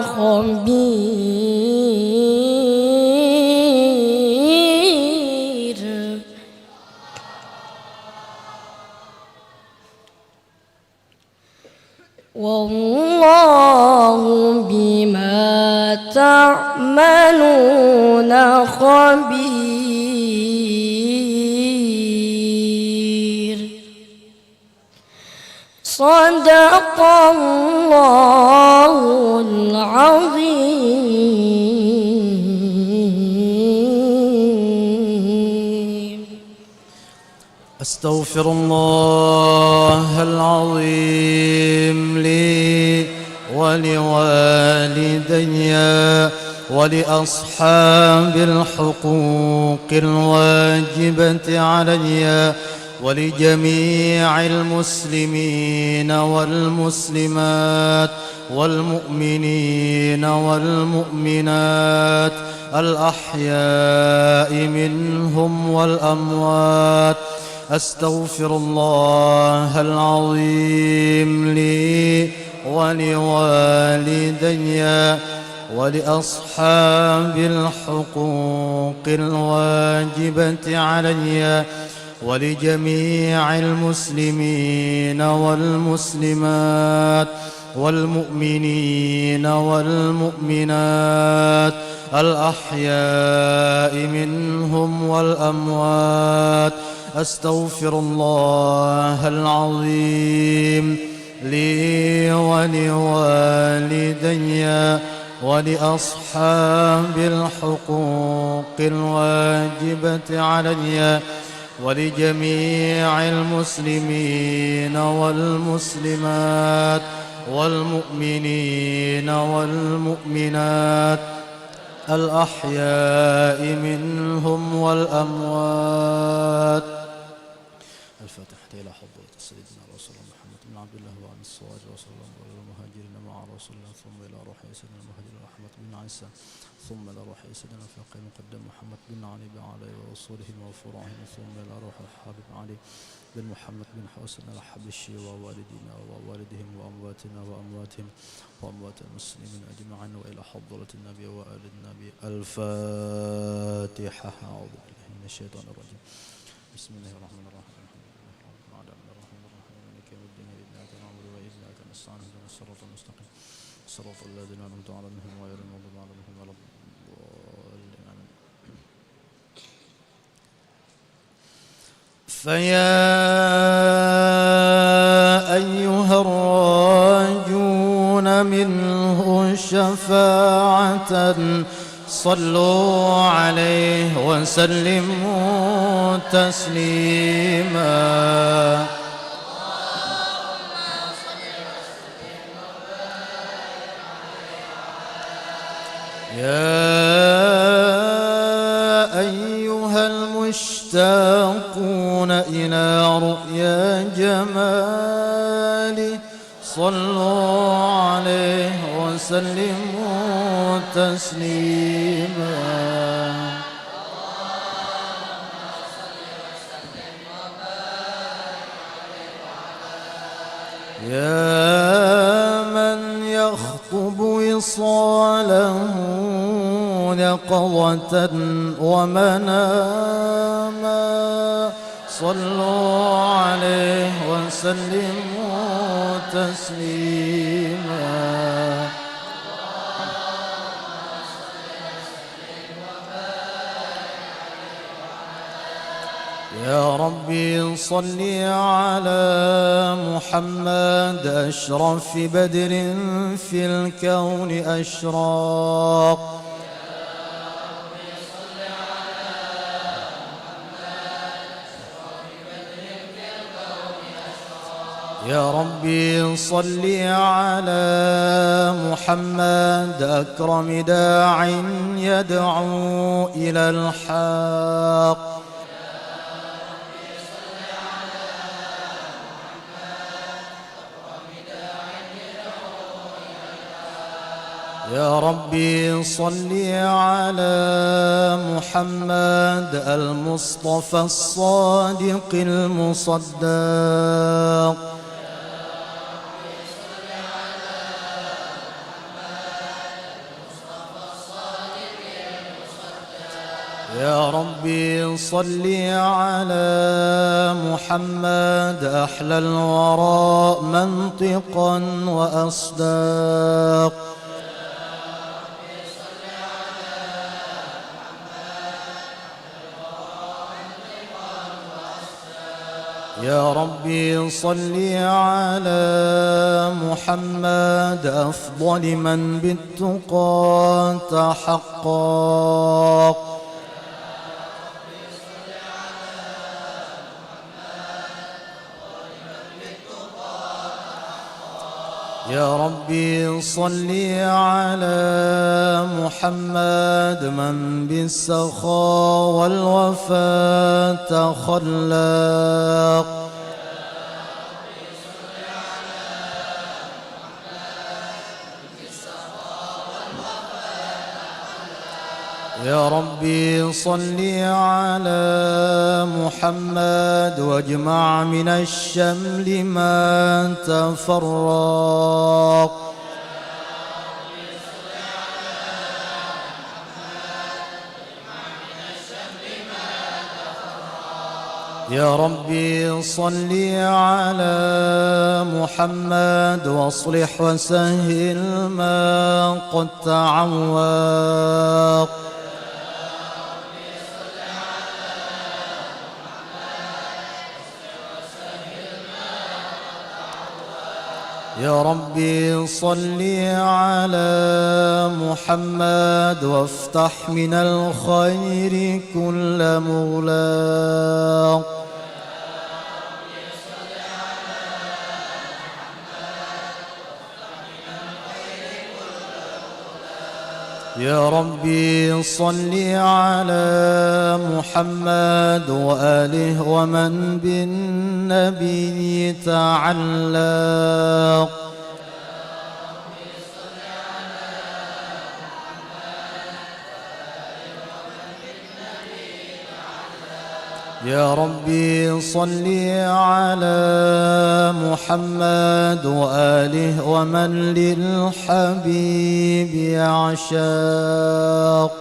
خبير والله بما تعملون خبير صدق الله العظيم. أستغفر الله العظيم لي ولوالدي ولأصحاب الحقوق الواجبة علي ولجميع المسلمين والمسلمات والمؤمنين والمؤمنات الأحياء منهم والأموات. أستغفر الله العظيم لي ولوالدي ولأصحاب الحقوق الواجبة علي ولجميع المسلمين والمسلمات والمؤمنين والمؤمنات الأحياء منهم والأموات. أستغفر الله العظيم لي ولوالدي ولأصحاب الحقوق الواجبة علي ولجميع المسلمين والمسلمات والمؤمنين والمؤمنات الأحياء منهم والأموات. الفاتحة إلى حضرة سيدنا رسول الله محمد بن عبد الله وعن الصواج وسلم على المهاجرين مع رسول الله ثم إلى روح سيدنا المهاجر أحمد بن عيسى ثم إلى روح سيدنا الفقيه المقدم محمد بن علي بن علي وأصولهم وفروعهم ثم إلى روح الحبيب علي بن محمد بن حسن الحبشي ووالدينا ووالدهم وأمواتنا وأمواتهم وأموات المسلمين أجمعين وإلى حضرة النبي وآل النبي. الفاتحة. أعوذ بالله من الشيطان الرجيم. بسم الله الرحمن الرحيم. الحمد لله رب العالمين الرحمن الرحيم مالك يوم الدين إياك نعبد وإياك نستعين اهدنا الصراط المستقيم صراط الذين أنعمت عليهم غير المغضوب عليهم ولا الضالين آمين. فيا أيها الراجون منه شفاعة صلوا عليه وسلموا تسليما. يا أيها المشتاقون إلى رؤيا جماله صلوا عليه وسلموا تسليما. يا من يخطب وصاله يقظة ومناما صلوا عليه وسلموا تسليما. يا ربي صل على محمد أشرف بدر في الكون أشراق. يا ربي صل على محمد أكرم داع يدعو إلى الحق. يا ربي صل على محمد المصطفى الصادق المصدق. يا ربي صل على محمد أحلى الورى منطقا وأصداق. يا ربي صل على محمد أفضل من بالتقى تحقق. يا ربي صل على محمد من بالسخاء والوفاء تخلق. يا ربي صل على محمد واجمع من الشمل ما تفرق. يا ربي صل على محمد واصلح وسهل ما قد تعوق. يا ربي صل على محمد وافتح من الخير كل مغلاق. يا ربي صل على محمد وآله ومن بالنبي تعلق. يا ربي صل على محمد وآله ومن للحبيب يعشاق.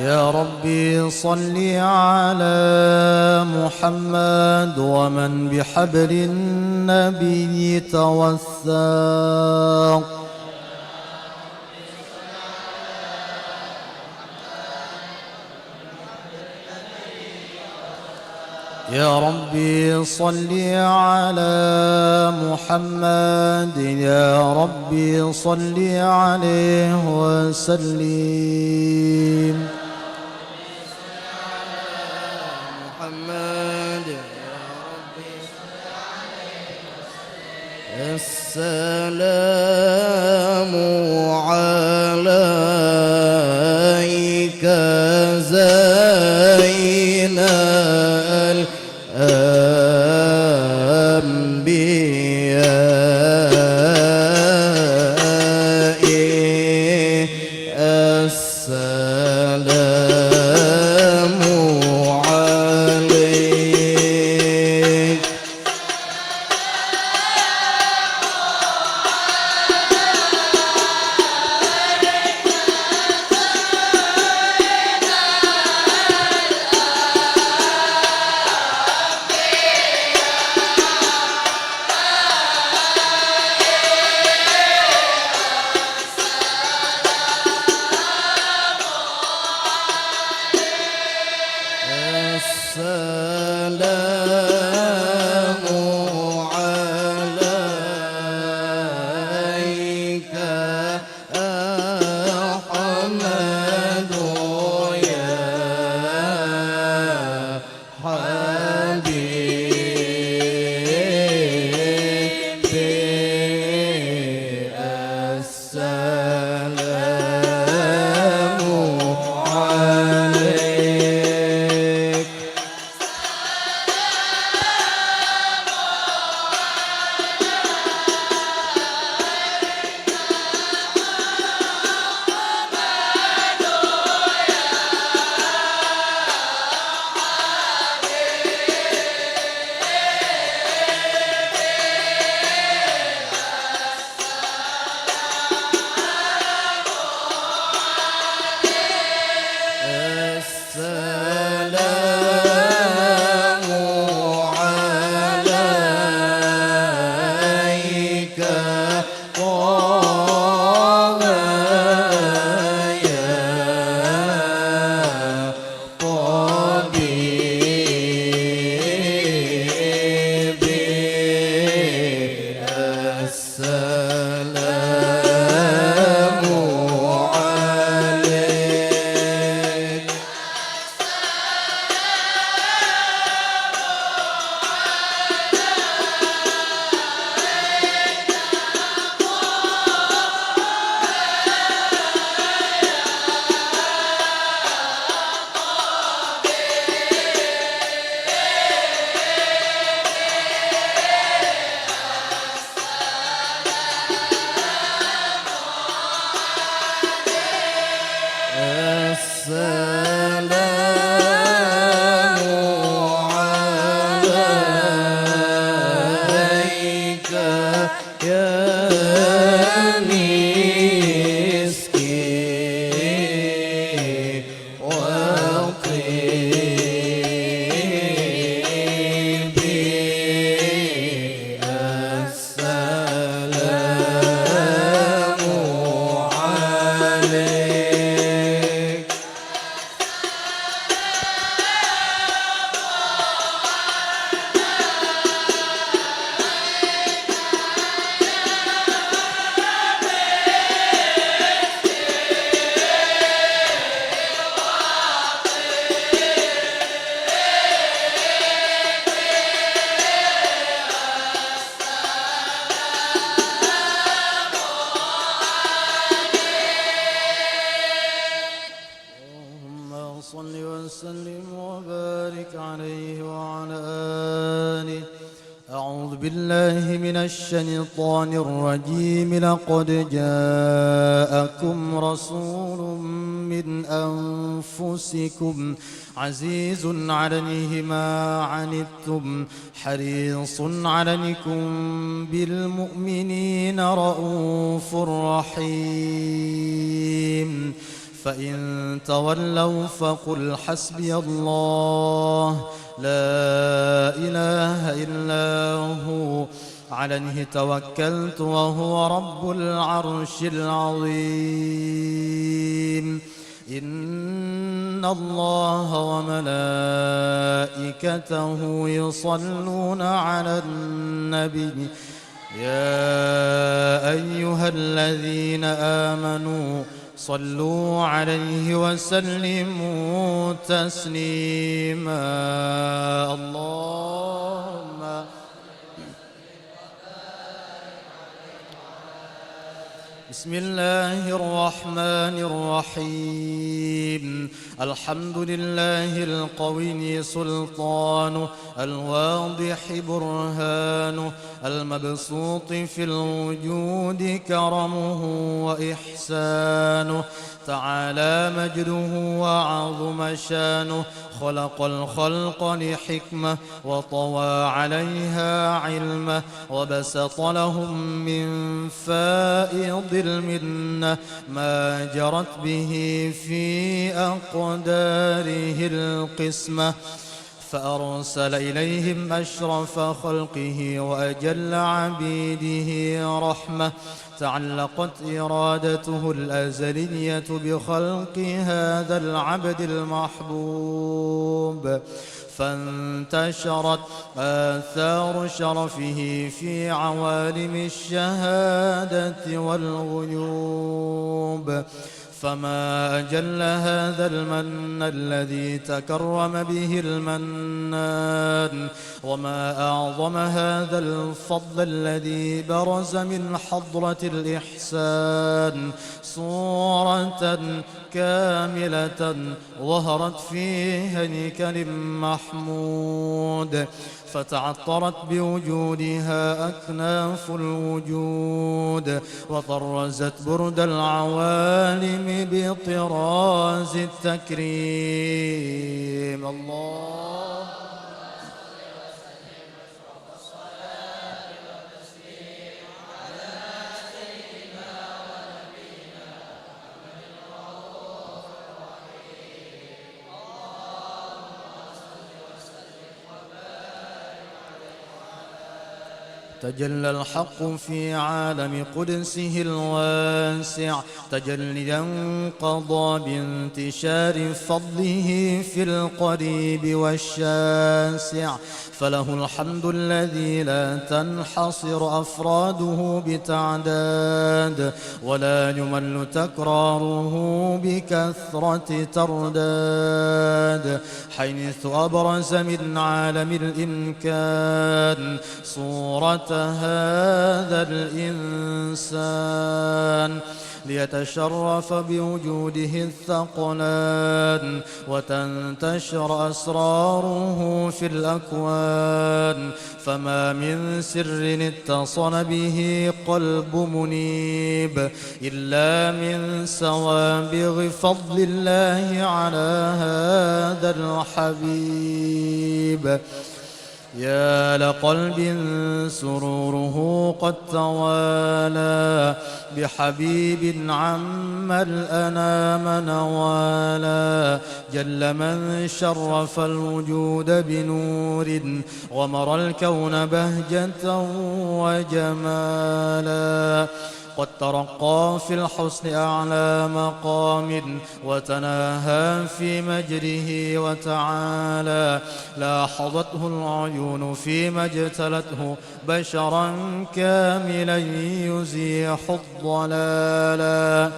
يا ربي صل على محمد ومن بحبل النبي توثق. يا ربي صل على محمد يا ربي صل عليه وسلم. السلام عليك زين الأنبياء. السلام عليك. السلام عليك أحمد يا حبيبي. السلام عليك. وبارك عليه وعلى آله. أعوذ بالله من الشيطان الرجيم. لقد جاءكم رسول من أنفسكم عزيز عليه ما عنتم حريص عليكم بالمؤمنين رؤوف رحيم. فإن تولوا فقل حسبي الله لا إله إلا هو عليه توكلت وهو رب العرش العظيم. إن الله وملائكته يصلون على النبي يا أيها الذين آمنوا صلوا عليه وسلموا تسليما. اللهم بسم الله الرحمن الرحيم. الحمد لله القوي سلطانه الواضح برهانه المبسوط في الوجود كرمه وإحسانه تعالى مجده وعظم شانه. خلق الخلق لحكمة وطوى عليها علمه وبسط لهم من فائض المنة ما جرت به في أقداره القسمة. فأرسل إليهم أشرف خلقه وأجل عبيده رحمة. تعلقت إرادته الأزلية بخلق هذا العبد المحبوب فانتشرت آثار شرفه في عوالم الشهادة والغيوب. فما أجل هذا المن الذي تكرم به المنان وما أعظم هذا الفضل الذي برز من حضرة الإحسان صورة كاملة ظهرت فيها الكلم محمود فتعطرت بوجودها أكناف الوجود وطرزت برد العوالم بطراز التكريم. الله تجلى الحق في عالم قدسه الواسع تجليا قضى بانتشار فضله في القريب والشاسع. فله الحمد الذي لا تنحصر أفراده بتعداد ولا يمل تكراره بكثرة ترداد حيث أبرز من عالم الإمكان صورة هذا الإنسان ليتشرف بوجوده الثقلان وتنتشر أسراره في الأكوان. فما من سر اتصل به قلب منيب إلا من سوابغ فضل الله على هذا الحبيب. يا لقلب سروره قد توالى بحبيب عم الأنام نوالا. جل من شرف الوجود بنور غمر الكون بهجة وجمالا. قد ترقى في الحسن أعلى مقام وتناهى في مجره وتعالى. لاحظته العيون فيما اجتلته بشرا كاملا يزيح الضلالا.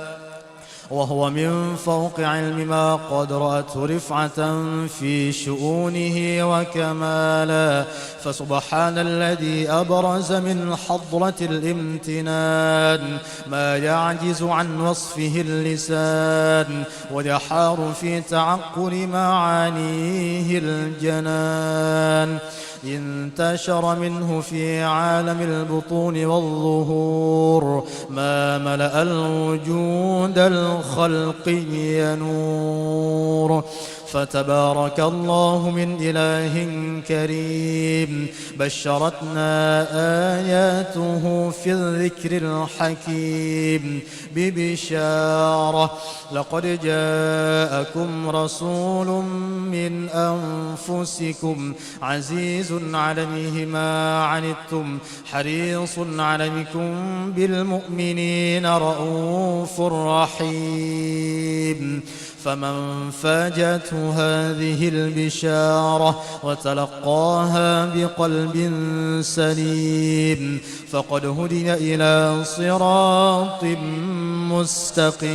وهو من فوق علم ما قد رأته رفعة في شؤونه وكمالا. فسبحان الذي أبرز من حضرة الامتنان ما يعجز عن وصفه اللسان ويحار في تعقل معانيه الجنان. انتشر منه في عالم البطون والظهور ما ملأ الوجود الخلقي نور. فتبارك الله من إله كريم بشرتنا آياته في الذكر الحكيم ببشارة لقد جاءكم رسول من أنفسكم عزيز عليه ما عنتم حريص عليكم بالمؤمنين رؤوف رحيم. فمن فاجأته هذه البشارة وتلقاها بقلب سليم فقد هدي إلى صراط مستقيم.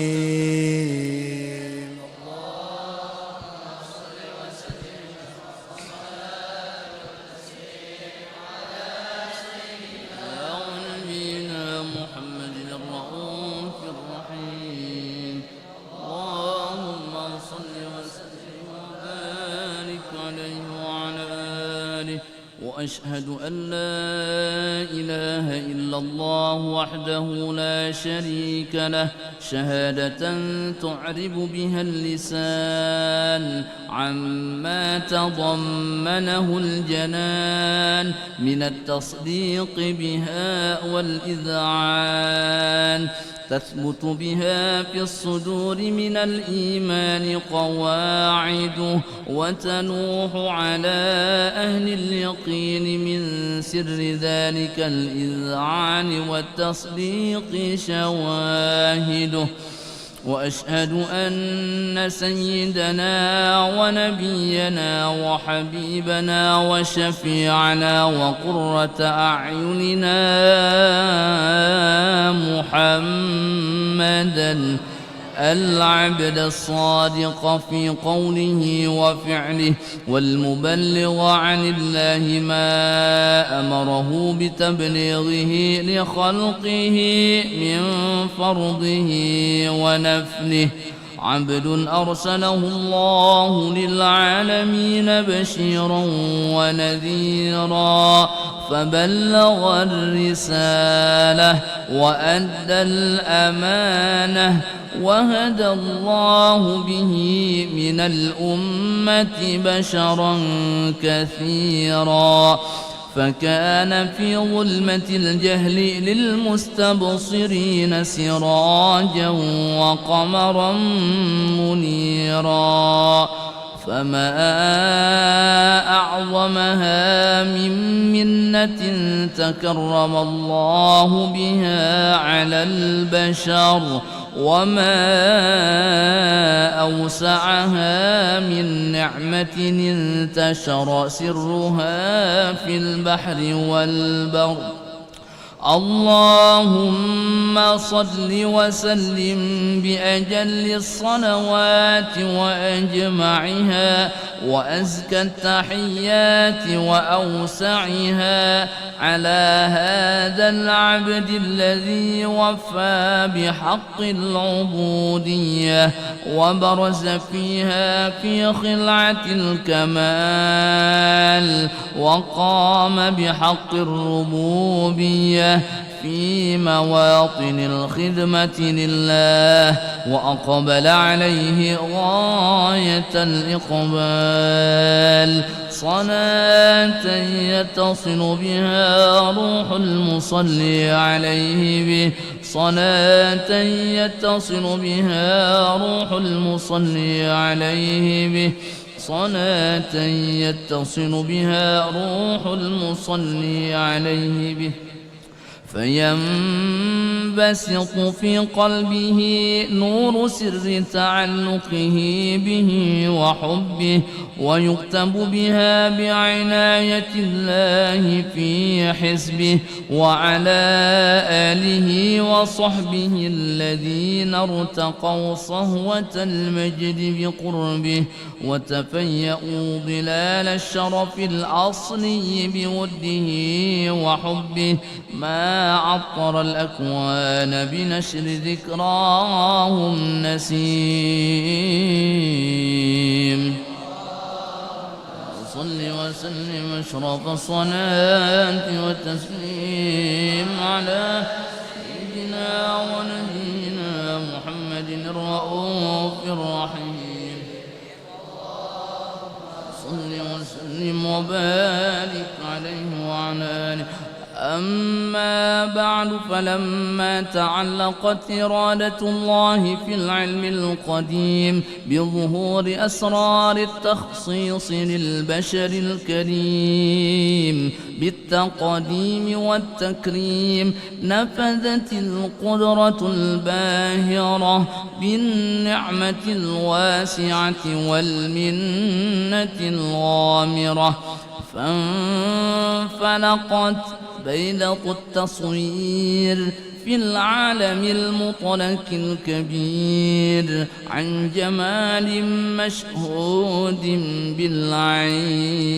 وأشهد أن لا إله إلا الله وحده لا شريك له شهادة تعرب بها اللسان عما تضمنه الجنان من التصديق بها والإذعان تثبت بها في الصدور من الإيمان قواعده وتنوح على أهل اليقين من سر ذلك الإذعان والتصديق شواهده. وأشهد أن سيدنا ونبينا وحبيبنا وشفيعنا وقرة أعيننا محمدًا العبد الصادق في قوله وفعله والمبلغ عن الله ما أمره بتبليغه لخلقه من فرضه ونفله عبد أرسله الله للعالمين بشيرا ونذيرا فبلغ الرسالة وأدى الأمانة وهدى الله به من الأمة بشرا كثيرا فكان في ظلمة الجهل للمستبصرين سراجا وقمرا منيرا فما أعظمها من منة تكرم الله بها على البشر وما أوسعها من نعمة انتشر سرها في البحر والبر. اللهم صل وسلم بأجل الصلوات وأجمعها وأزكى التحيات وأوسعها على هذا العبد الذي وفى بحق العبودية وبرز فيها في خلعة الكمال وقام بحق الربوبية في مواطن الخدمة لله وأقبل عليه غاية الإقبال صلاة يتصل بها روح المصلي عليه به صلاة يتصل بها روح المصلي عليه به صلاة يتصل بها روح المصلي عليه به فينبسط في قلبه نور سر تعلقه به وحبه، ويكتب بها بعناية الله في حزبه، وعلى آله وصحبه الذين ارتقوا صهوة المجد بقربه وتفيأوا ظلال الشرف الأصلي بوده وحبه، ما عطر الأكوان بنشر ذكراه النسيم. صل وسلم أشرف الصلاة والتسليم على سيدنا ونبينا محمد الرؤوف الرحيم. صل وسلم وبارك عليه وعلى آله. أما بعد، فلما تعلقت إرادة الله في العلم القديم بظهور أسرار التخصيص للبشر الكريم بالتقديم والتكريم، نفذت القدرة الباهرة بالنعمة الواسعة والمنة الغامرة، فانفلقت بيدق التصوير في العالم المطلق الكبير عن جمال مشهود بالعين،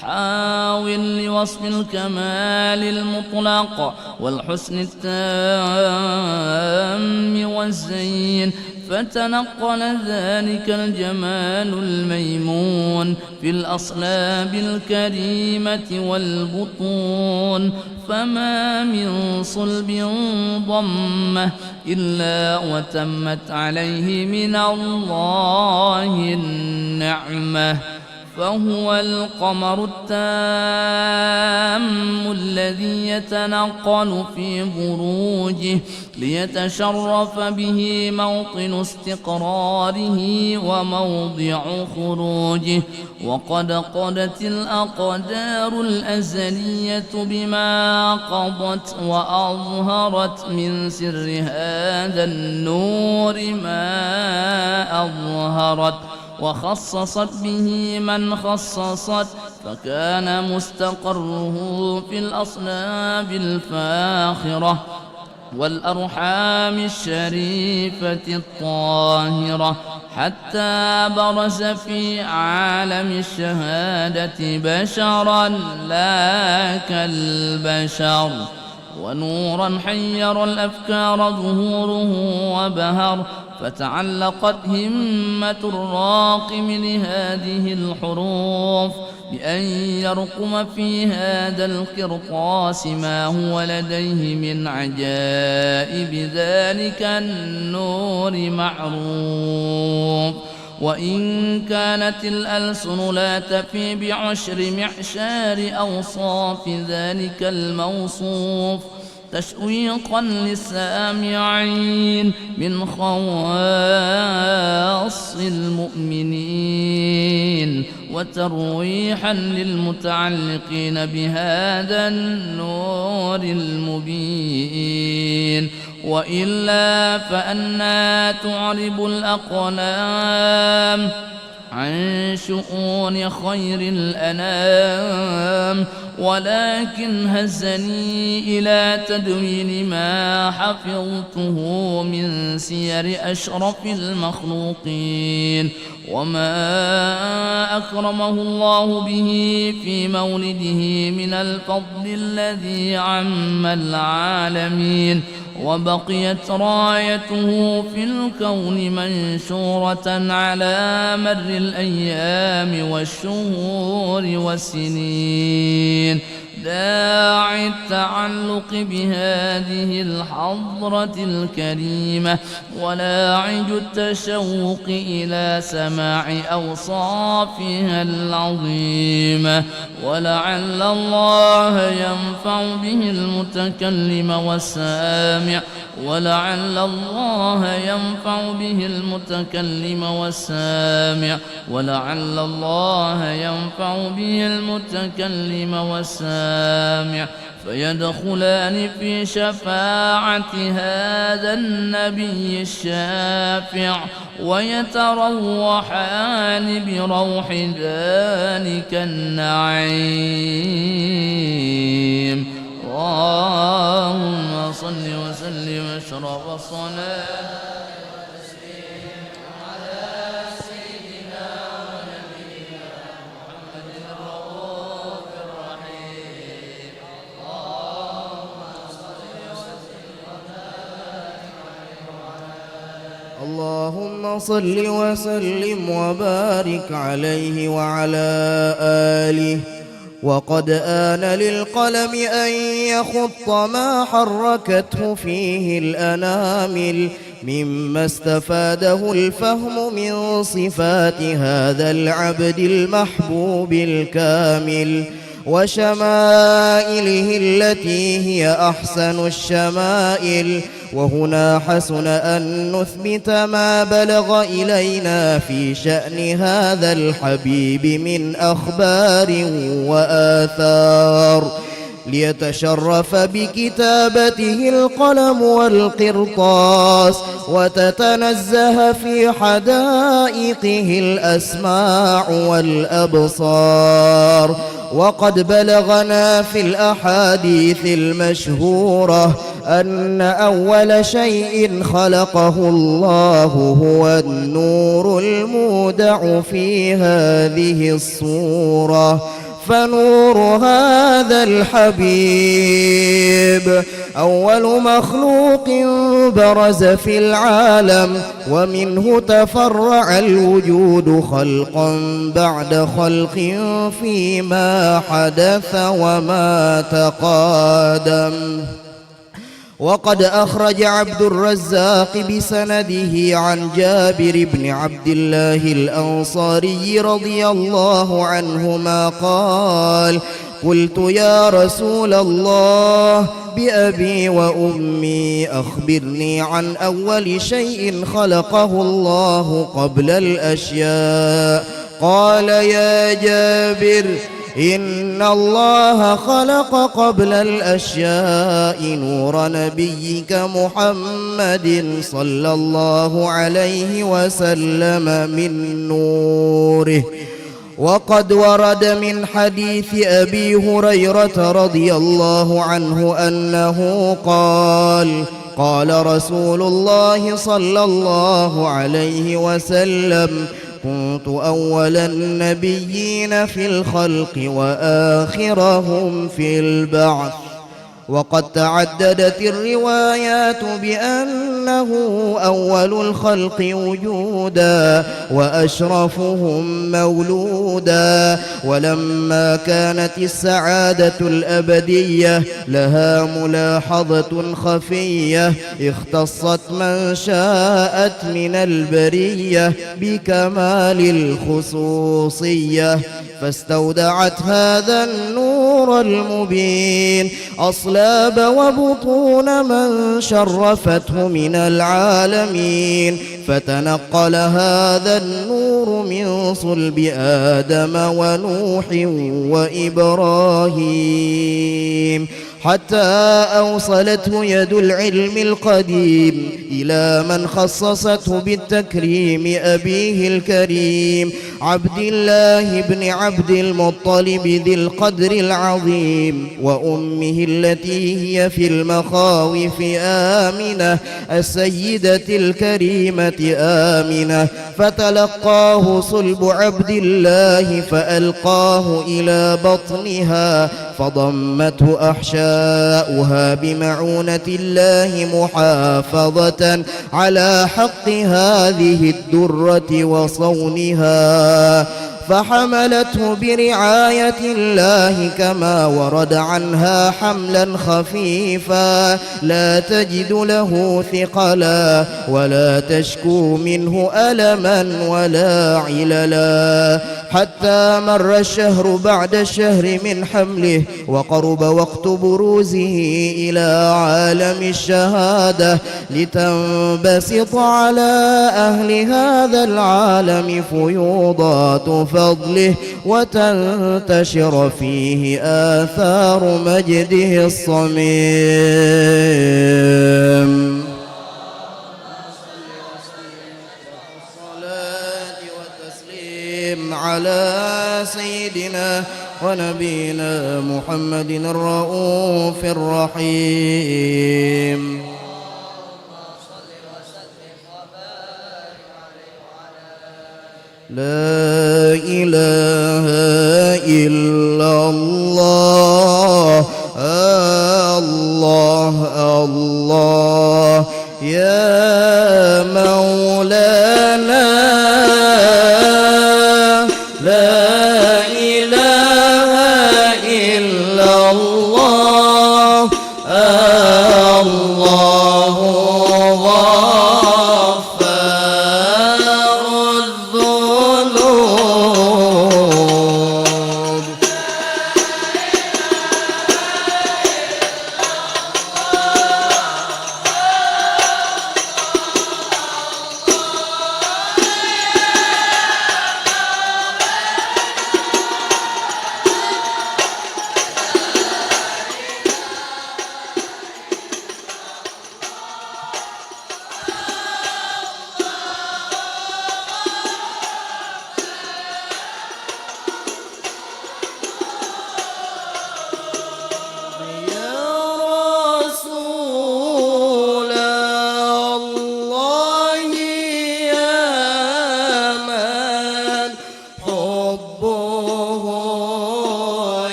حاول لوصف الكمال المطلق والحسن التام والزين، فتنقل ذلك الجمال الميمون في الأصلاب الكريمة والبطون، فما من صلب ضمه إلا وتمت عليه من الله النعمة، فهو القمر التام الذي يتنقل في بروجه ليتشرف به موطن استقراره وموضع خروجه، وقد قضت الأقدار الأزلية بما قضت، وأظهرت من سر هذا النور ما أظهرت، وخصصت به من خصصت، فكان مستقره في الأصلاب الفاخرة والأرحام الشريفة الطاهرة، حتى برز في عالم الشهادة بشرا لا كالبشر، ونورا حير الأفكار ظهوره وبهر، فتعلقت همة الراقم لهذه الحروف بأن يرقم في هذا القرطاس ما هو لديه من عجائب ذلك النور معروف، وإن كانت الألسن لا تفي بعشر معشار أوصاف ذلك الموصوف تشويقا للسامعين من خواص المؤمنين، وترويحا للمتعلقين بهذا النور المبين، وإلا فأنا تعرب الأقلام عن شؤون خير الأنام، ولكن هزني إلى تدوين ما حفظته من سير أشرف المخلوقين، وما أكرمه الله به في مولده من الفضل الذي عم العالمين، وبقيت رايته في الكون منشورة على مر الأيام والشهور والسنين، داعي التعلق بهذه الحضرة الكريمة، ولاعج التشوق إلى سماع أوصافها العظيمة، ولعل الله ينفع به المتكلم والسامع، ولعل الله ينفع به المتكلم والسامع، ولعل الله ينفع به المتكلم والسامع، فيدخلان في شفاعة هذا النبي الشافع ويتروحان بروح ذلك النعيم. اللهم صل وسلم أشرف الصلاة اللهم صل وسلم وبارك عليه وعلى آله. وقد آن للقلم أن يخط ما حركته فيه الأنامل مما استفاده الفهم من صفات هذا العبد المحبوب الكامل وشمائله التي هي أحسن الشمائل. وهنا حسن أن نثبت ما بلغ إلينا في شأن هذا الحبيب من أخبار وآثار ليتشرف بكتابته القلم والقرطاس وتتنزه في حدائقه الأسماع والأبصار. وقد بلغنا في الأحاديث المشهورة أن أول شيء خلقه الله هو النور المودع في هذه الصورة. فنور هذا الحبيب أول مخلوق برز في العالم ومنه تفرع الوجود خلقا بعد خلق فيما حدث وما تقادم. وقد أخرج عبد الرزاق بسنده عن جابر بن عبد الله الأنصاري رضي الله عنهما قال: قلت يا رسول الله بأبي وأمي أخبرني عن أول شيء خلقه الله قبل الأشياء. قال: يا جابر إن الله خلق قبل الأشياء نور نبيك محمد صلى الله عليه وسلم من نوره. وقد ورد من حديث أبي هريرة رضي الله عنه أنه قال: قال رسول الله صلى الله عليه وسلم: كنت أول النبيين في الخلق وآخرهم في البعث. وقد تعددت الروايات بأنه أول الخلق وجودا وأشرفهم مولودا. ولما كانت السعادة الأبدية لها ملاحظة خفية اختصت من شاءت من البرية بكمال الخصوصية فاستودعت هذا النور المبين أصلاب وبطون من شرفته من العالمين فتنقل هذا النور من صلب آدم ونوح وإبراهيم حتى أوصلته يد العلم القديم إلى من خصصته بالتكريم أبيه الكريم عبد الله بن عبد المطلب ذي القدر العظيم وأمه التي هي في المخاوف آمنة السيدة الكريمة آمنة فتلقاه صلب عبد الله فألقاه إلى بطنها فضمته أحشاؤها بمعونة الله محافظة على حق هذه الدرة وصونها فحملته برعاية الله كما ورد عنها حملا خفيفا لا تجد له ثقلا ولا تشكو منه ألما ولا عللا حتى مر الشهر بعد الشهر من حمله وقرب وقت بروزه إلى عالم الشهادة لتنبسط على أهل هذا العالم فيوضات فضله وتنتشر فيه آثار مجده الصميم. على سيدنا ونبينا محمد الرؤوف الرحيم. لا إله إلا الله الله الله يا مولانا لا إله إلا الله الله غفار الذنوب.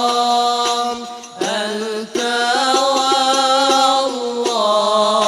السقام أنت والله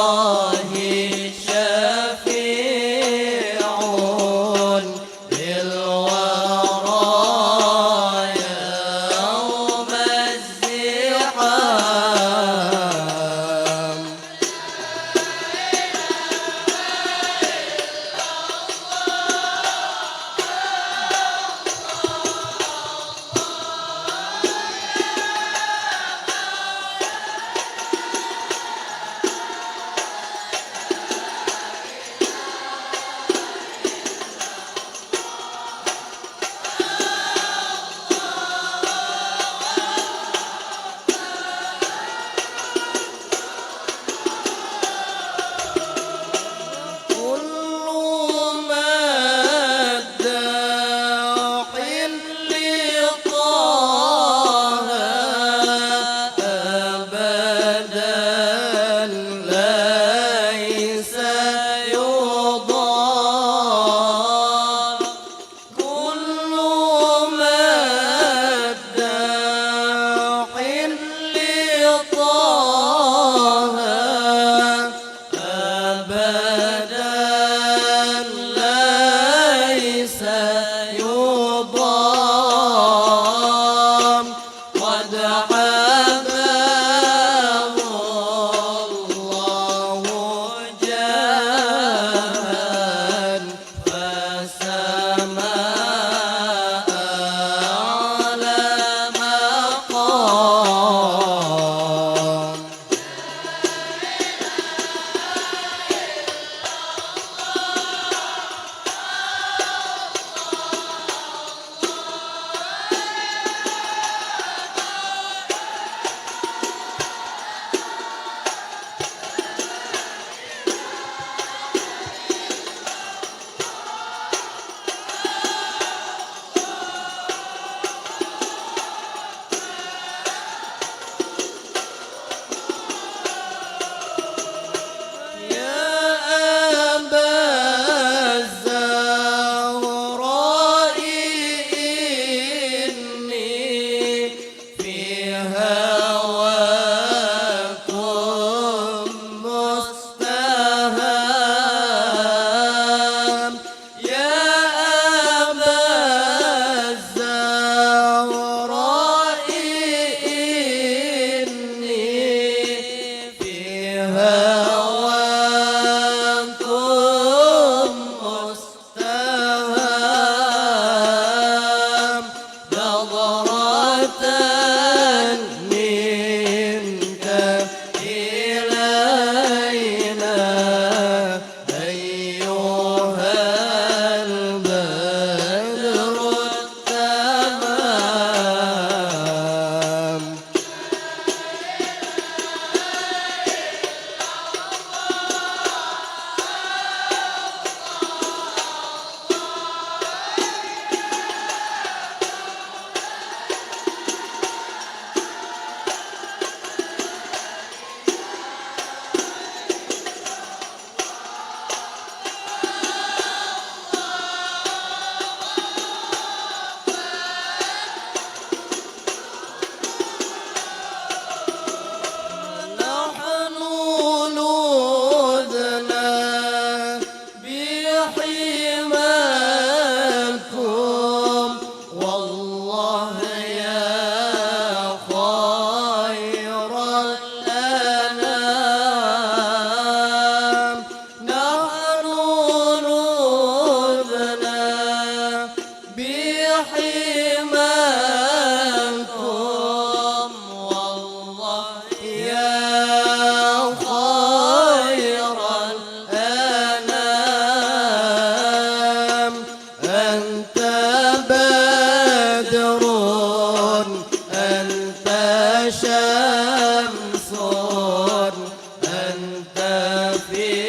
في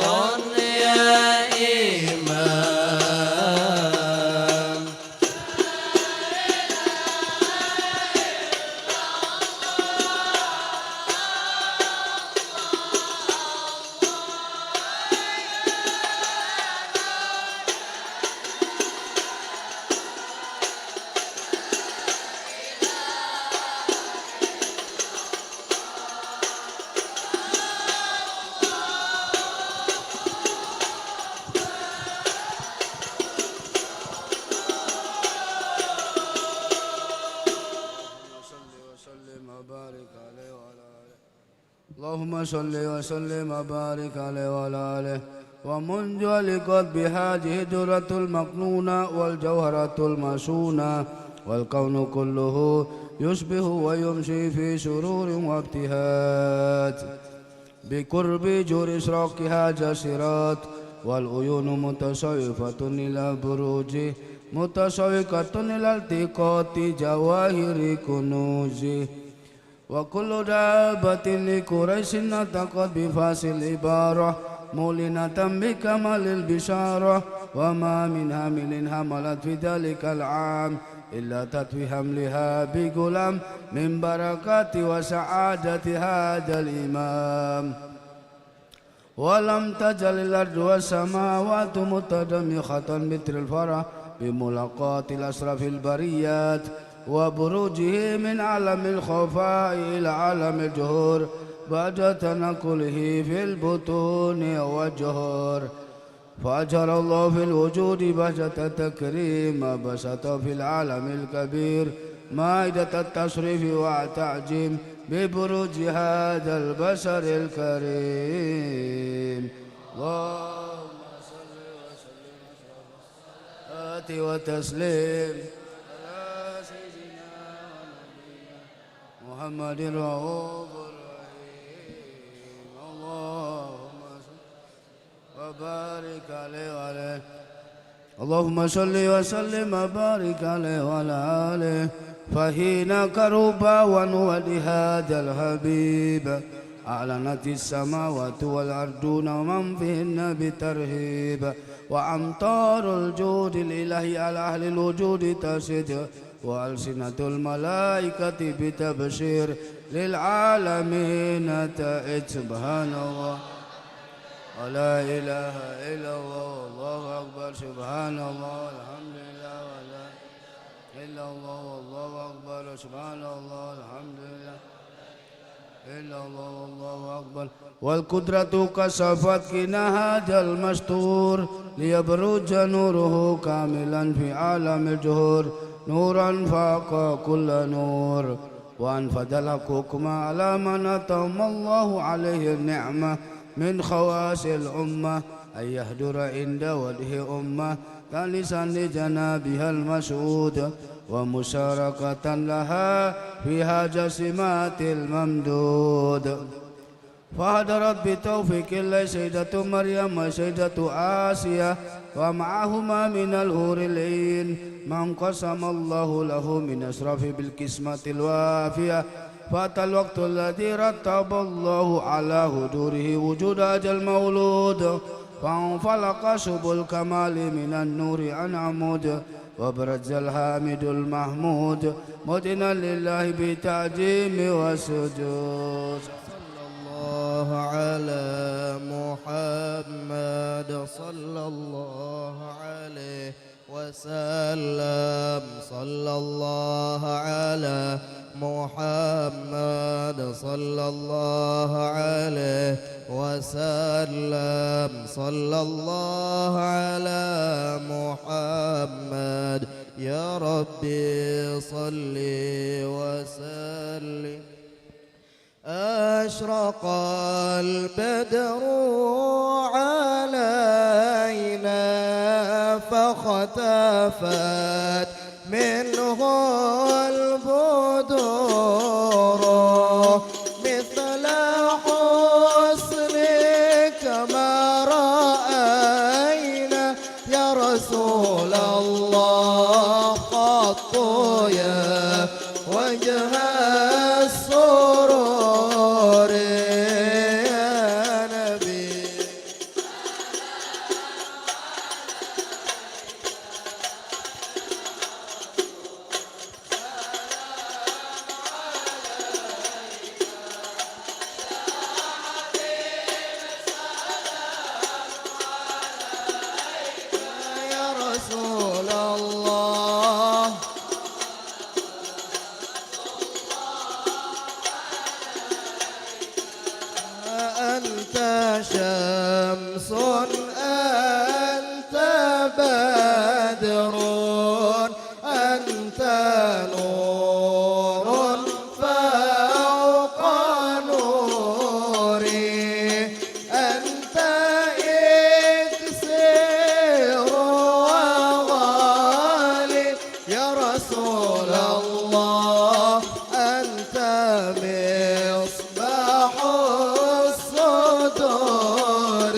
الدنيا إمام اللهم صل وسلم وبارك عليه وعلى آله ومنذ لقد بهذه الدرة المكنونة والجوهرة المسونة والكون كله يشبه ويمشي في سرور وابتهاج بقرب جور إشراقها جسرات والعيون متشوفة إلى بروجه متشوقة إلى التقاط جواهر كنوزه وكل دابة لقريش نطقت بفاس العبارة مولنة بكمال البشارة وما من حامل حملت في ذلك العام إلا تطوي حملها بغلام من بركات وسعادة هذا الإمام ولم تزل الأرض والسماوات متدمخة مثل الفرح بملاقاة الأشرف البريات وبروجه من عالم الخفاء إلى عالم الجهور بعد تنقله في البطون والجهور فأجر الله في الوجود بهجة تكريم بسط في العالم الكبير مائدة التشريف والتعجيم ببروج هذا البشر الكريم اللهم صل وسلم وتسليم محمد رؤوف رحيم اللهم صل وبارك عليه وعليه اللهم صل وسلم وبارك عليه وعلى آله فحين كربا ونود هذا الحبيب أعلنت السماوات والأرضون ومن فيهن بترهيب وأمطار الجود الإلهي على أهل الوجود تسد وألسنة الملائكة بتبشير للعالمين تأت سبحان الله ولا إله إلا الله والله أكبر سبحان الله والحمد لله ولا إلا الله والله أكبر سبحان الله الحمد لله إلا الله والله أكبر والقدرة كشفت كنا هذا المستور ليبرج نوره كاملا في عالم الجهور نورا فاق كل نور وأنفذ الحكم على من أتم الله عليه النعمة من خواص الأمة أن يهدر عند وجه أمة جالسا لجنابها المسعود ومشاركة لها فيها جسمات الممدود فهدرت بتوفيق الله سيدة مريم وسيدة آسيا ومعهما من الهور العين من قسم الله له من أشرف بالقسمة الوافية فأتى الوقت الذي رتب الله على هدوره وجود هذا المولود فانفلق سبل الكمال من النور عن عمود وبرز الحامد المحمود مدنا لله بتعظيم وسجود الله على محمد صلى الله عليه وسلم صلى الله على محمد صلى الله عليه وسلم صلى الله على محمد يا ربي صل وسلم أشرق البدر علينا فاختفت منه البدور مثل حسنك ما رأينا يا رسول الله قط يا وجه السرور أنت شمس أنت بدر أنت نور فوق نوري أنت إكسير وغالي يا رسول الله أنت مصباح الصدور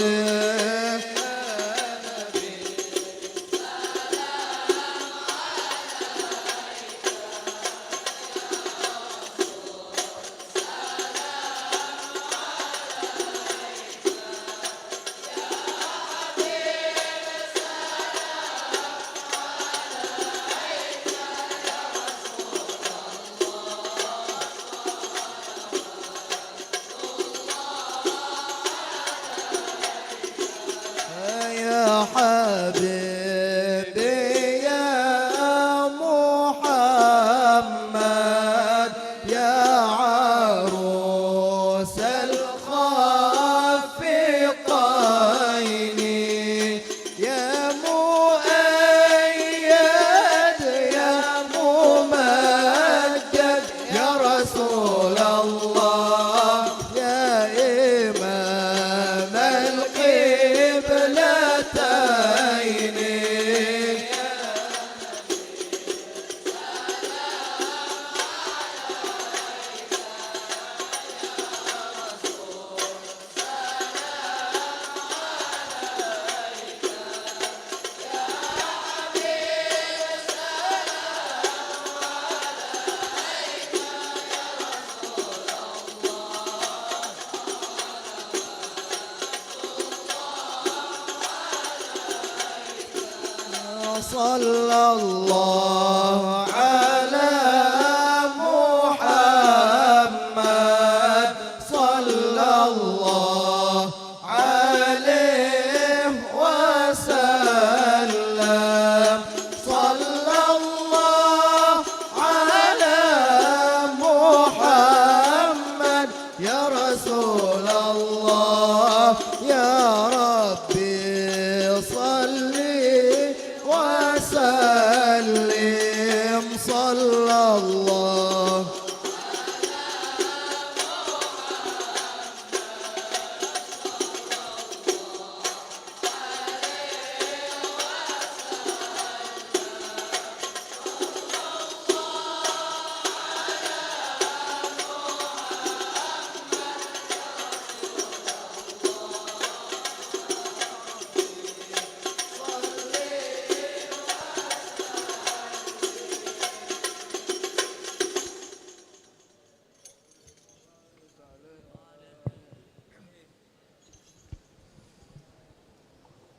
يا حبيبي يا محمد يا عروس الخافقين يا مؤيد يا ممجد يا رسول الله يا إمام القبلتين صلى الله على محمد صلى الله عليه وسلم صلى الله على محمد يا رسول الله يا ربي صلي وسلم صلى الله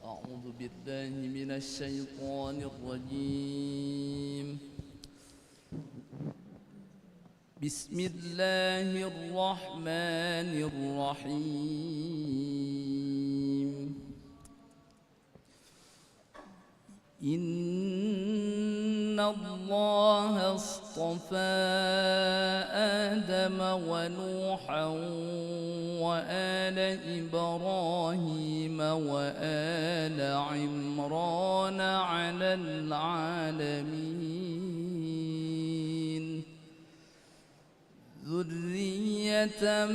أعوذ بالله من الشيطان الرجيم بسم الله الرحمن الرحيم إن الله اصطفى آدم ونوحا وآل إبراهيم وآل عمران على العالمين ذرية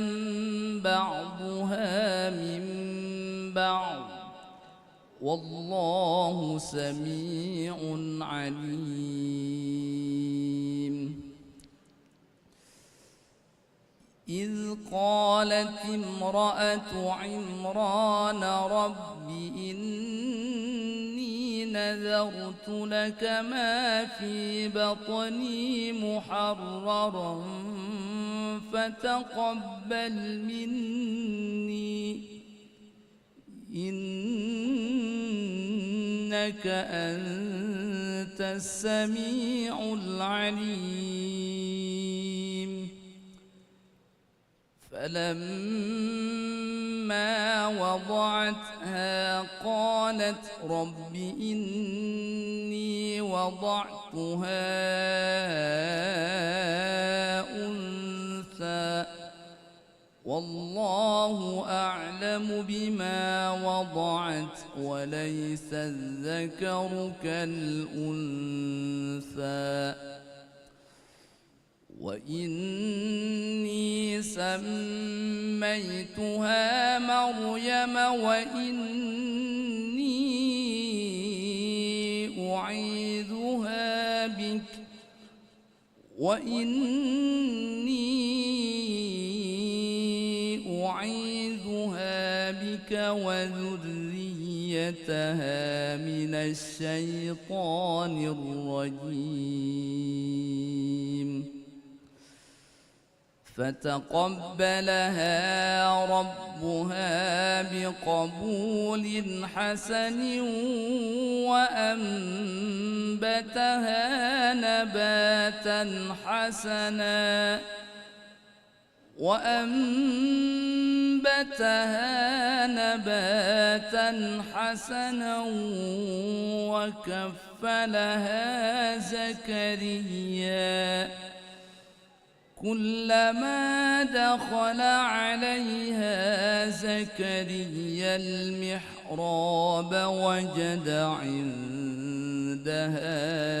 بعضها من بعض والله سميع عليم إذ قالت امرأة عمران رب إني نذرت لك ما في بطني محررا فتقبل مني إنك أنت السميع العليم فلما وضعتها قالت رب إني وضعتها أنثى والله أعلم بما وضعت وليس الذكر كالأنثى وإني سميتها مريم أعيذها بك وذريتها من الشيطان الرجيم فتقبلها ربها بقبول حسن وأنبتها نباتا حسنا وكفلها زكريا كلما دخل عليها زكريا المحراب وجد عندها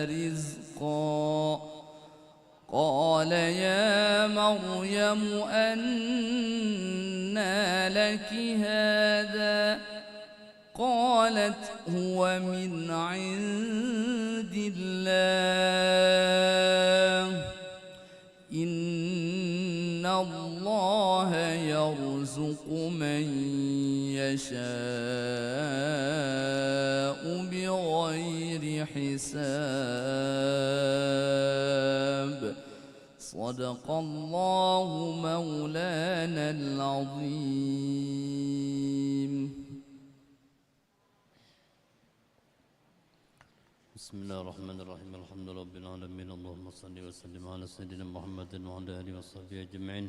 رزقا قال يا مريم أنى لك هذا قالت هو من عند الله إن الله يرزق من يشاء بغير حساب صدق الله مولانا العظيم. بسم الله الرحمن الرحيم الحمد لله رب العالمين اللهم صل وسلم على سيدنا محمد وعلى آله وصحبه أجمعين.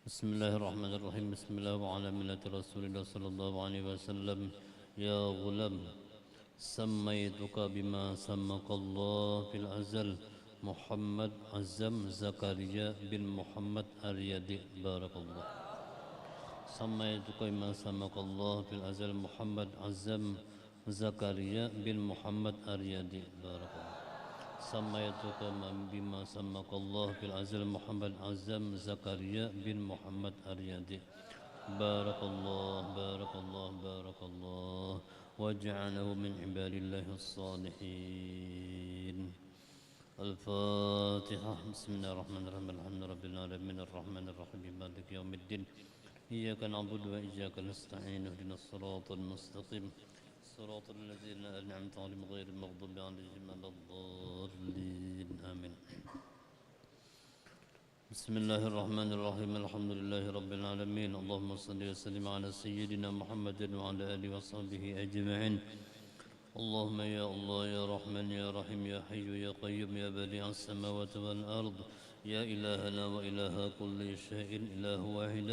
بسم الله الرحمن الرحيم بسم الله وعلى ملة رسول الله صلى الله عليه وسلم. يا غلام سميتك بما سمك الله في الأزل محمد عزم زكريا بن محمد اليدي بارك الله. سميتك بما سمك الله في الأزل محمد عزم زكريا بن محمد اليدي بارك الله. سميتك بما سمك الله في الأزل محمد عزم زكريا بن محمد اليدي بارك الله بارك الله بارك الله واجعله من عباد الله الصالحين. الفاتحة. بسم الله الرحمن الرحيم الحمد لله رب العالمين الرحمن الرحيم مالك يوم الدين إياك نعبد وإياك نستعين اهدنا الصراط المستقيم صراط الذين أنعمت عليهم غير المغضوب عليهم ولا الضالين آمين. بسم الله الرحمن الرحيم الحمد لله رب العالمين اللهم صل وسلم على سيدنا محمد وعلى آله وصحبه أجمعين. اللهم يا الله يا رحمن يا رحيم يا حي يا قيوم يا بديع السماوات والأرض يا إلهنا وإله كل شيء إله واحد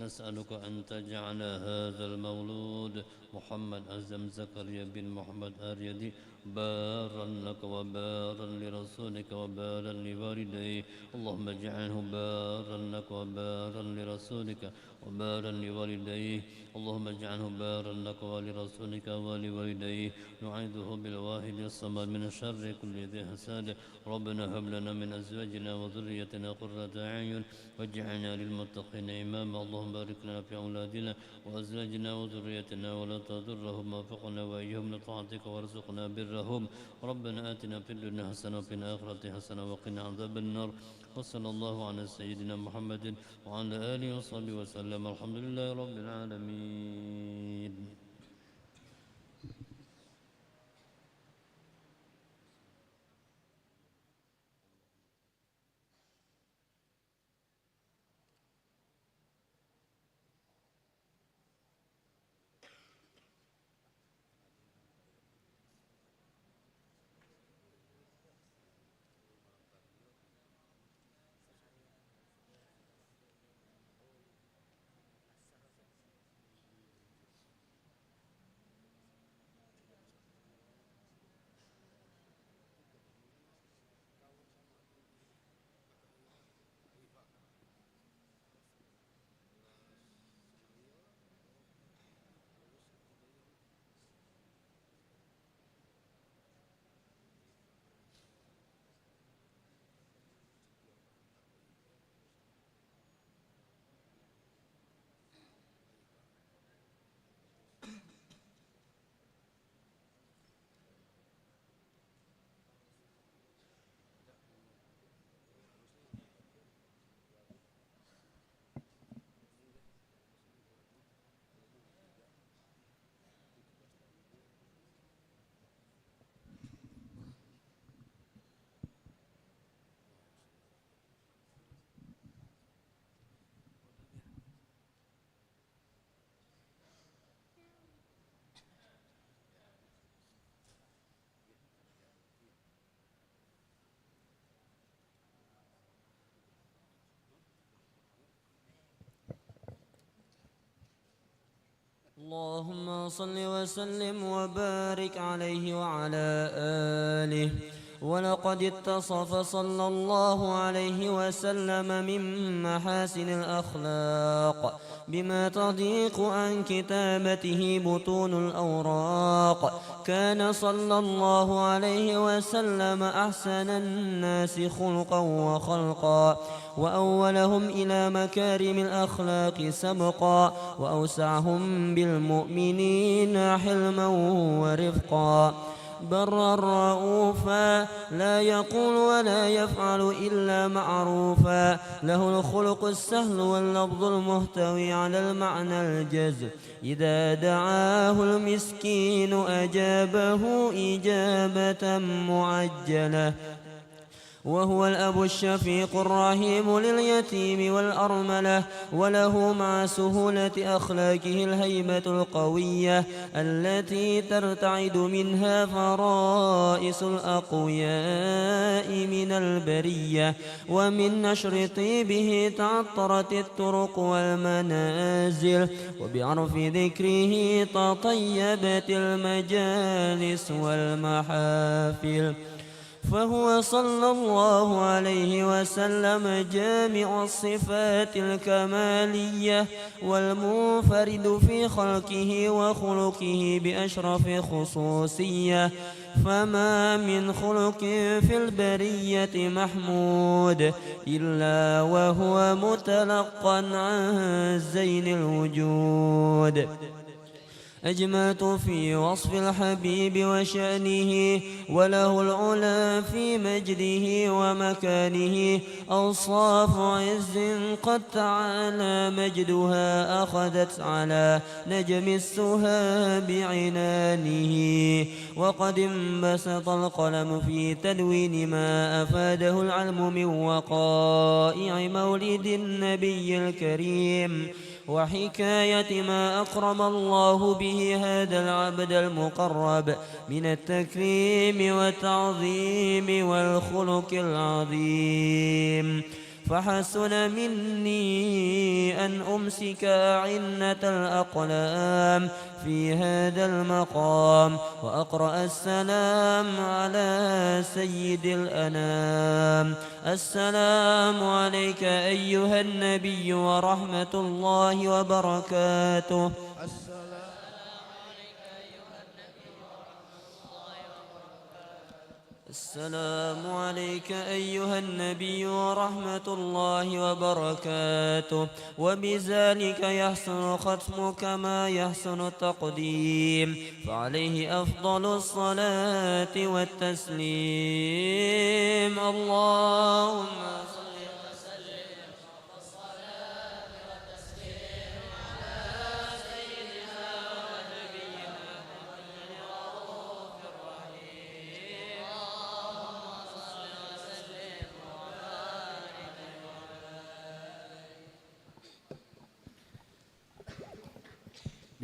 نسألك أن تجعل هذا المولود محمد أزم زكريا بن محمد اليدي بارا لك وبارا لرسولك وبارا لوالديه. اللهم اجعله بارا لك وبارا لرسولك وبارا لوالديه. اللهم اجعله بارا لك ولرسولك ولوالديه. نعيذه بالواحد الصمد من شر كل ذي حسد. ربنا هب لنا من أزواجنا وذريتنا قرة أعين واجعلنا للمتقين إماما. اللهم بارك لنا في أولادنا وأزواجنا وذريتنا ولا تضرهم وفقنا وإياهم لطاعتك وارزقنا برهم. ربنا آتنا في الدنيا حسنة وفي الآخرة حسنة وقنا عذاب النار. وصلى الله على سيدنا محمد وعلى آله وصحبه وسلم. الحمد لله رب العالمين. اللهم صل وسلم وبارك عليه وعلى آله. ولقد اتصف صلى الله عليه وسلم من محاسن الأخلاق بما تضيق عن كتابته بطون الأوراق. كان صلى الله عليه وسلم أحسن الناس خلقا وخلقا، وأولهم إلى مكارم الأخلاق سبقا، وأوسعهم بالمؤمنين حلما ورفقا. برا رؤوفا لا يقول ولا يفعل إلا معروفا. له الخلق السهل واللفظ المحتوي على المعنى الجزم. إذا دعاه المسكين أجابه إجابة معجلة. وهو الأب الشفيق الرحيم لليتيم والأرملة. وله مع سهولة أخلاقه الهيبة القوية التي ترتعد منها فرائس الأقوياء من البرية. ومن نشر طيبه تعطرت الطرق والمنازل، وبعرف ذكره تطيبت المجالس والمحافل. فهو صلى الله عليه وسلم جامع الصفات الكمالية والمنفرد في خلقه وخلقه بأشرف خصوصية. فما من خلق في البرية محمود إلا وهو متلقى عن زين الوجود. أجملت في وصف الحبيب وشأنه، وله العلا في مجده ومكانه. أوصاف عز قد تعالى مجدها أخذت على نجم السها بعنانه. وقد انبسط القلم في تدوين ما أفاده العلم من وقائع مولد النبي الكريم، وحكاية ما أكرم الله به هذا العبد المقرب من التكريم والتعظيم والخلق العظيم. فحسن مني أن أمسك أعنة الأقلام في هذا المقام وأقرأ السلام على سيد الأنام. السلام عليك أيها النبي ورحمة الله وبركاته. السلام عليك أيها النبي ورحمة الله وبركاته. وبذلك يحسن ختم كما يحسن التقديم، فعليه أفضل الصلاة والتسليم. اللهم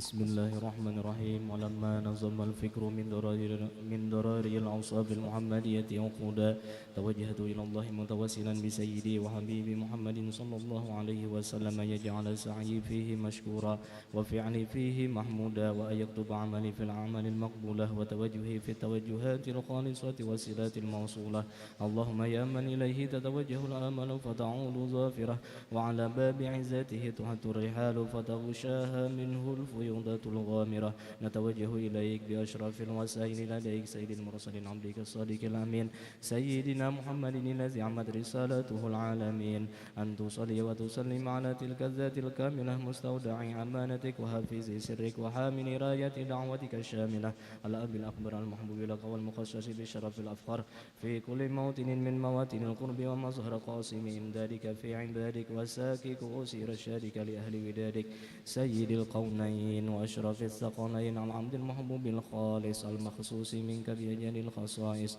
بسم الله الرحمن الرحيم. ولما نظم الفكر من ضراري الأوصاف المحمدية عقودا، توجهت إلى الله متوسلا بسيدي وحبيبي محمد صلى الله عليه وسلم يجعل سعي فيه مشكورا وفعلي فيه محمودا، وأن يكتب عملي في الأعمال المقبولة وتوجهي في التوجهات الخالصة والصلات الموصولة. اللهم يا من إليه تتوجه الآمال فتعود ظافرة، وعلى باب عزته تحت الرحال فتغشاها منه الفيوضات الغامرة. نتوجه إليك بأشرف الوسائل لديك سيد المرسلين عبدك الصادق الأمين سيدنا محمد الذي عمت رسالته العالمين، أن تصلي وتسلم على تلك الذات الكاملة مستودع أمانتك وحافظ سرك وحامل راية دعوتك الشاملة، الأب الأكبر المحبوب لك والمخصص بشرف الأفخار في كل موطن من مواطن القرب ومظهر قاسم إمدادك في عبادك وساكك أسير رشادك لأهل ودادك سيد القونين وأشرف الثقلين، العبد المحبوب الخالص المخصوص منك بأجل الخصائص.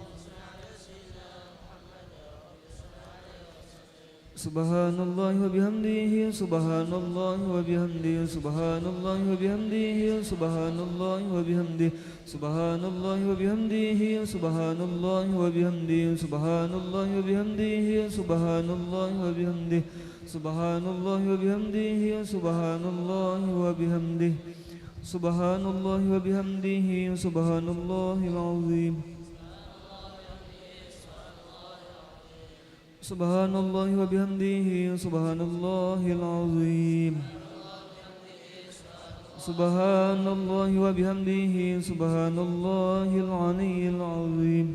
Subhanallah wa bihamdihi, subhanallah wa bihamdihi, subhanallah wa bihamdihi, subhanallah wa bihamdihi, subhanallah wa bihamdihi, subhanallah wa bihamdihi, subhanallah wa bihamdihi, subhanallah wa bihamdihi, subhanallah wa bihamdihi, subhanallah wa bihamdihi, subhanallah wa bihamdihi, subhanallahil azim. Subhanallah wa bihamdihi, subhanallahil azim. Subhanallah wa bihamdihi, subhanallahil aliyyil azim.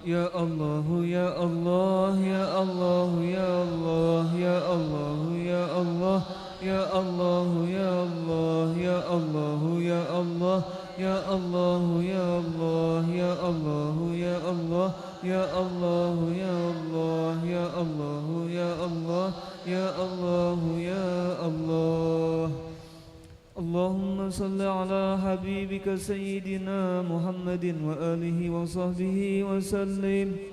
Ya Allah, ya Allah, ya Allah, ya Allah, ya Allah, ya Allah, ya Allah, ya Allah, ya Allah, ya Allah. Ya Allah, ya Allah, ya Allah, ya Allah, ya Allah, ya Allah, ya Allah, ya Allah, ya Allah, ya Allah. Allahumma salli ala habibika sayyidina Muhammadin wa alihi wa sahbihi wa sallim.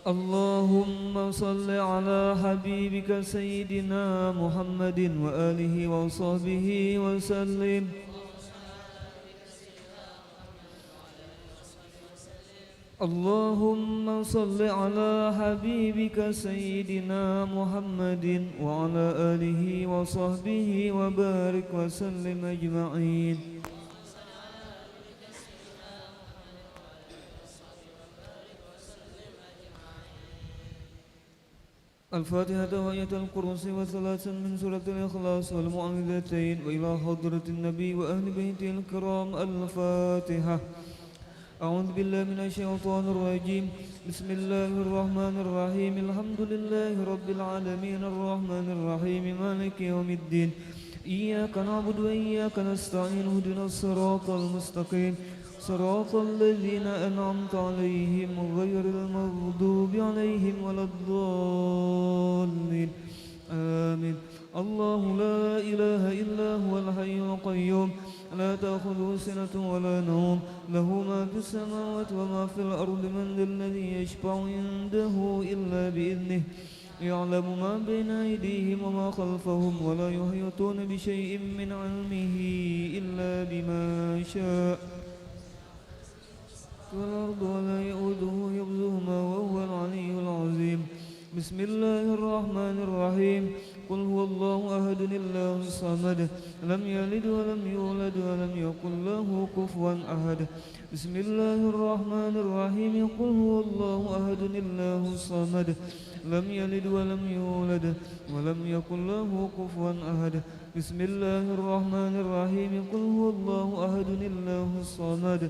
Allahumma salli ala habibika sayyidina Muhammadin wa alihi wa sahbihi wa sallim. Allahumma salli ala habibika sayyidina Muhammadin wa ala alihi wa sahbihi wa barik wa sallim ajma'in. الفاتحة وآية الكرسي وثلاثا من سورة الإخلاص والمعوذتين وإلى حضرة النبي وأهل بيته الكرام الفاتحة. أعوذ بالله من الشيطان الرجيم. بسم الله الرحمن الرحيم. الحمد لله رب العالمين الرحمن الرحيم مالك يوم الدين. إياك نعبد وإياك نستعين اهدنا الصراط المستقيم صراط الذين أنعمت عليهم غير المغضوب عليهم ولا الضالين آمين. الله لا إله إلا هو الحي القيوم لا تأخذه سنة ولا نوم له ما في السماوات وما في الأرض من ذا الذي يشفع عنده إلا بإذنه يعلم ما بين أيديهم وما خلفهم ولا يحيطون بشيء من علمه إلا بما شاء والأرض ولا يؤوده حفظهما وهو العلي العظيم. بسم الله الرحمن الرحيم. قل هو الله أحد الله الصمد لم يلد ولم يولد ولم يكن له كفوا أحد. بسم الله الرحمن الرحيم. قل هو الله أحد الله الصمد لم يلد ولم يولد ولم يكن له كفوا أحد. بسم الله الرحمن الرحيم. قل هو الله أحد الله الصمد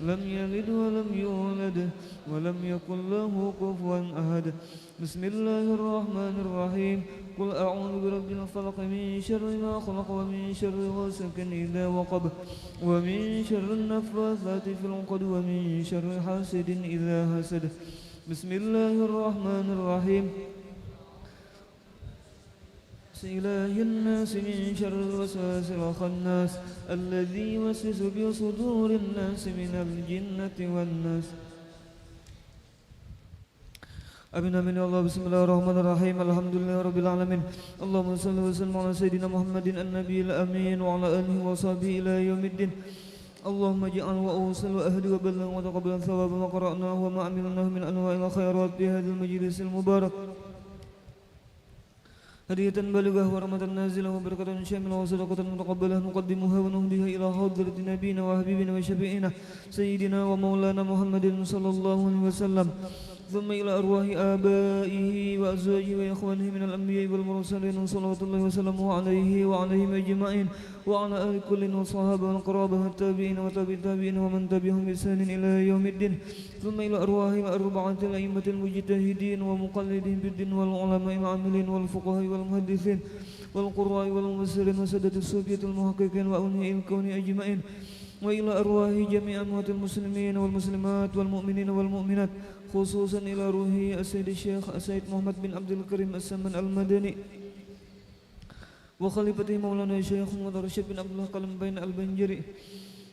لم يلد ولم يولد ولم يكن له كفوا أحد. بسم الله الرحمن الرحيم. قل أعوذ برب الفلق من شر ما خلق ومن شر غاسق إذا وقب ومن شر النفاثات في العقد ومن شر حاسد إذا حسد. بسم الله الرحمن الرحيم. إله الناس من شر الوسواس الخناس الذي يوسوس في صدور الناس من الجنة والناس. آمين آمين يا الله. بسم الله الرحمن الرحيم. الحمد لله رب العالمين. اللهم صل وسلم على سيدنا محمد النبي الأمين وعلى آله وصحبه إلى يوم الدين. اللهم اجعل وأوصل وأهدي وبلغ وتقبل ثواب ما قرأناه وما عملناه من أنواع الخيرات في هذا المجلس المبارك هدية بالغة ورحمة نازلة وبركة شاملة وصدقة متقبلة نقدمها ونهديها إلى حضرة نبينا وحبيبنا وشفيعنا سيدنا ومولانا محمد صلى الله عليه وسلم ثم إلى أرواح آبائه وأزواجه وإخوانه من الأنبياء والمرسلين صلوات الله وسلامه عليه وعليهم أجمعين وعلى آل كل والصحابة والقرابة والتابعين وتابع التابعين ومن تبعهم بإحسان إلى يوم الدين ثم إلى أرواح الأربعة الأئمة المجتهدين ومقلدين بالدين والعلماء العاملين والفقهاء والمحدثين والقراء والمفسرين وسادة الصوفية المحققين وأولياء الكون أجمعين وإلى أرواح جميع أموات المسلمين والمسلمات والمؤمنين والمؤمنات خصوصا إلى روح السيد الشيخ السيد محمد بن عبد الكريم السمن المدني وخليفته مولانا الشيخ محمد رشيد بن عبد الله قلم بين البنجري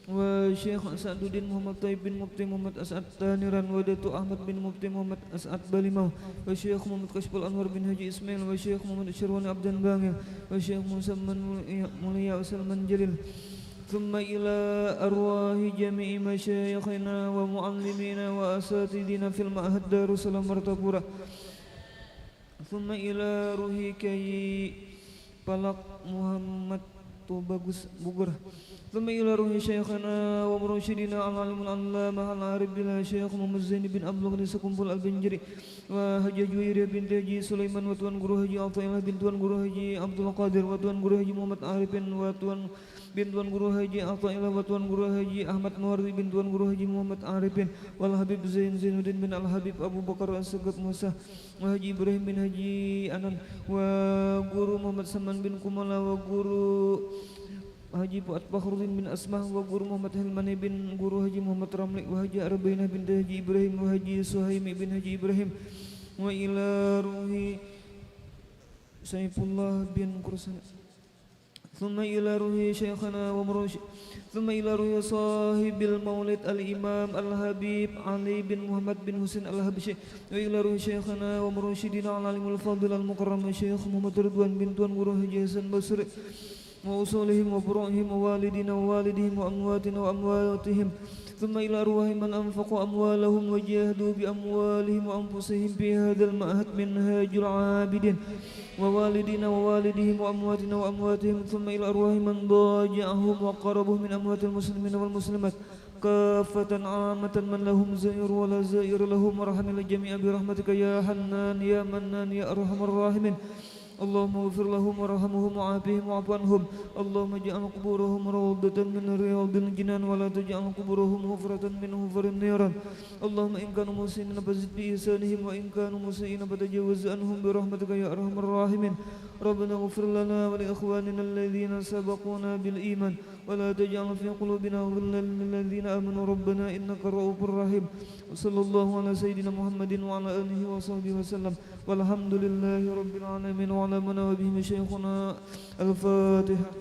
وشيخ أسعد الدين محمد طيب بن مفتي محمد أسعد تانيران ودatu أحمد بن مفتي محمد أسعد Balimau وشيخ محمد كشف الأنوار بن Haji Ismail وشيخ محمد Syirwani Abdan Bangil وشيخ Musa Mulia Salman Jalil ثم إلى أرواح جميع مشايخنا ومعلمينا وأساتذتنا في المعهد دار السلام مرتبورة ثم إلى روح كي Palak Muhammad Tubagus Bogor ثم إلى روح شيخنا ومرشدنا العالم العلامة العارف بالله شيخ محمد زين بن عبد الغني Sekumpul Al-Banjari وهجا جويرية بنت Haji Sulaiman وتوان Guru Haji Athaillah bin Tuan Guru Haji Abdul Qadir وتوان Guru Haji Muhammad Arifin وتوان bin Tuan Guru Haji Athaillah وتوان Guru Haji Ahmad Nuwardi bin Tuan Guru Haji Muhammad Arifin wal Habib Zainuddin bin Al-Habib Abu Bakar As-Sagaf Musa wa Haji Ibrahim bin Haji Anan wa Guru Muhammad Saman bin Kumala wa Guru Haji Fuad Fakhruddin bin Asmah wa Guru Muhammad Hilmani bin Guru Haji Muhammad Ramli wa Haji Arbainah bin Haji Ibrahim wa Haji Suhaimi bin Haji Ibrahim wa ila ruhi Saifullah bin Kursan ثم إلى روح شيخنا ومرشد ثم إلى روح صاحب المولد الإمام الحبيب علي بن محمد بن حسين الحبشي وإلى روح شيخنا ومرشدنا العالم الفاضل المكرم الشيخ محمد رضوان بن توان Guru Haji Hasan Basri وأصولهم وفروعهم ووالدنا ووالدهم وأمواتنا وأمواتهم ثم إلى أرواح من أنفقوا أموالهم وجاهدوا بأموالهم وأنفسهم في هذا المعهد منهاج العابدين ووالدنا ووالدهم وأمواتنا وأمواتهم ثم إلى أرواح من ضاجعهم وقربوا من أموات المسلمين والمسلمات كافة عامة من لهم زائر ولا زائر لهم ورحم الجميع برحمتك يا حنان يا منان يا أرحم الراحمين اللهم اغفر لهم وارحمهم وعافهم واعف عنهم اللهم اجعل قبورهم روضة من رياض الجنان ولا تجعل قبورهم حفرة من حفر النيران اللهم إن كانوا محسنين فزد بإحسانهم وإن كانوا مسيئين فتجاوز عنهم برحمتك يا أرحم الراحمين ربنا اغفر لنا ولإخواننا الذين سبقونا بالإيمان ولا تجعل في قلوبنا غلا للذين آمنوا ربنا إنك رؤوف رحيم وصلى الله على سيدنا محمد وعلى آله وصحبه وسلم والحمد لله رب العالمين وعلى من وبه شيخنا الفاتحة.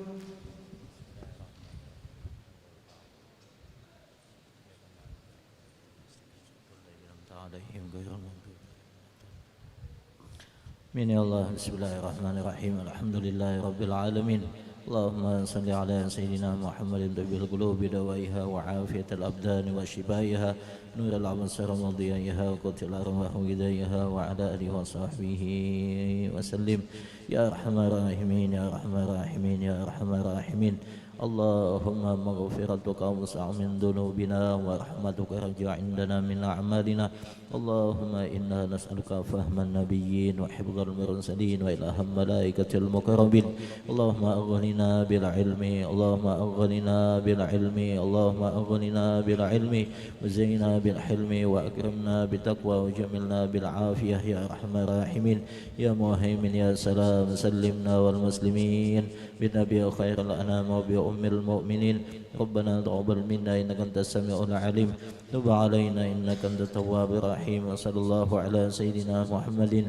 Min ya Allah, bismillahirrahmanirrahim. Alhamdulillahi rabbil alamin. Allahumma salli ala sayyidina Muhammadin tabbil qulubi dawaiha wa afiyatal abdani wa shifaiha nurul absar wa diyaiha wa qutil arwah wa hidayah wa ala alihi wa sahbihi wa sallim. Ya arhamar rahimin ya arhamar rahimin ya arhamar rahimin. Allahumma maghfiratuka awsa' min dhunubina wa rahmatuka arja' indana min a'malina. Allahumma inna nas'aluka fahman nabiyyin wa hifdzal mursalin wa ilham malaikatil muqarrabin. Allahumma aghnina bil ilmi, Allahumma aghnina bil ilmi, Allahumma aghnina bil ilmi wa zayyina bil hilmi wa akrimna bit taqwa wa jamilna bil afiyah ya arhamar rahimin. Ya muhaimin ya salam sallimna wal muslimin bi nabiy khairil anam wa bi ummil mu'minin. Rabbana taqabbal minna innaka antas samiul alim tub alaina innaka antat tawwabur rahim. Wa sallallahu ala sayyidina Muhammadin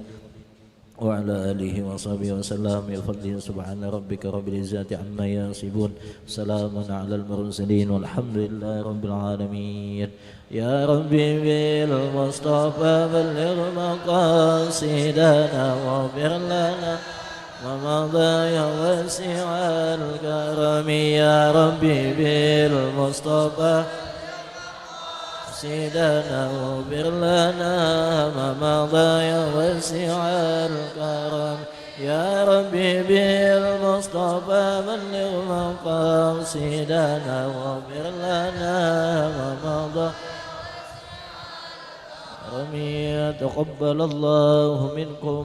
wa ala alihi wa sahbihi wa sallam. Ya fadli subhana rabbika rabbil izzati amma yasifun, salamun alal mursalin walhamdulillahi rabbil alamin. Ya Rabbi bil Mustafa balligh maqasidana waghfir lana ومضى يا واسع الكرم. يا ربي بالمصطفى سيدنا واغفر لنا ما مضى يا واسع الكرم. يا ربي بالمصطفى بلغ مقاصدنا واغفر لنا ما مضى. تقبل الله منكم